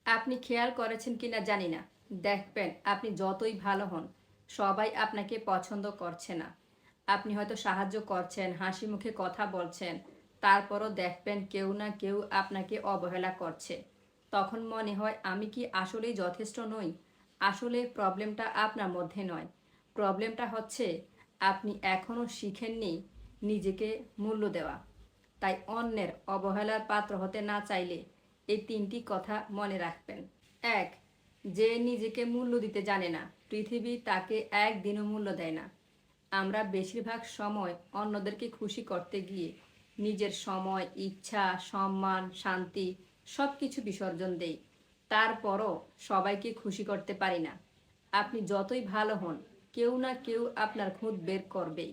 আপনি খেয়াল করেছেন কিনা জানি না, দেখবেন আপনি যতই ভালো হন, সবাই আপনাকে পছন্দ করছে না। আপনি হয়তো সাহায্য করছেন, হাসি মুখে কথা বলছেন, তারপরও দেখবেন কেউ না কেউ আপনাকে অবহেলা করছে। তখন মনে হয় আমি কি আসলেই যথেষ্ট নই? আসলে প্রবলেমটা আপনার মধ্যে নয়, প্রবলেমটা হচ্ছে আপনি এখনও শিখেননি নিজেকে মূল্য দেওয়া। তাই অন্যের অবহেলার পাত্র হতে না চাইলে এই তিনটি কথা মনে রাখবেন। এক, যে নিজেকে মূল্য দিতে জানে না, পৃথিবী তাকে একদিনও মূল্য দেয় না। আমরা বেশিরভাগ সময় অন্যদেরকে খুশি করতে গিয়ে নিজের সময়, ইচ্ছা, সম্মান, শান্তি সব কিছু বিসর্জন দেই। তারপরও সবাইকে খুশি করতে পারি না। আপনি যতই ভালো হন, কেউ না কেউ আপনার খুঁত বের করবেই।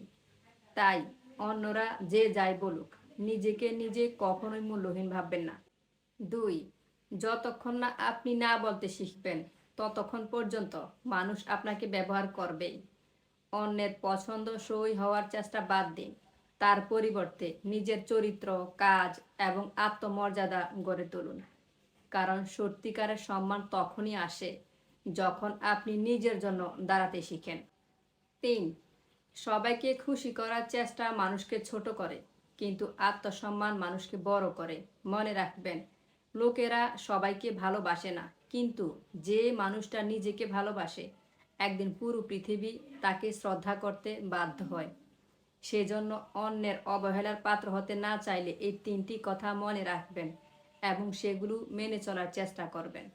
তাই অন্যরা যে যাই বলুক, নিজেকে নিজে কখনোই মূল্যহীন ভাববেন না। দুই, যতক্ষণ না আপনি না বলতে শিখবেন, ততক্ষণ পর্যন্ত মানুষ আপনাকে ব্যবহার করবেই। অন্যের পছন্দ সই হওয়ার চেষ্টা বাদ দিন। তার পরিবর্তে নিজের চরিত্র, কাজ এবং আত্মমর্যাদা গড়ে তুলুন। কারণ সত্যিকারের সম্মান তখনই আসে যখন আপনি নিজের জন্য দাঁড়াতে শিখেন। তিন, সবাইকে খুশি করার চেষ্টা মানুষকে ছোট করে, কিন্তু আত্মসম্মান মানুষকে বড় করে। মনে রাখবেন, লোকেরা সবাইকে ভালোবাসে না, কিন্তু যে মানুষটা নিজেকে ভালোবাসে, একদিন পুরো পৃথিবী তাকে শ্রদ্ধা করতে বাধ্য হয়। সেজন্য অন্যের অবহেলার পাত্র হতে না চাইলে এই তিনটি কথা মনে রাখবেন এবং সেগুলো মেনে চলার চেষ্টা করবেন।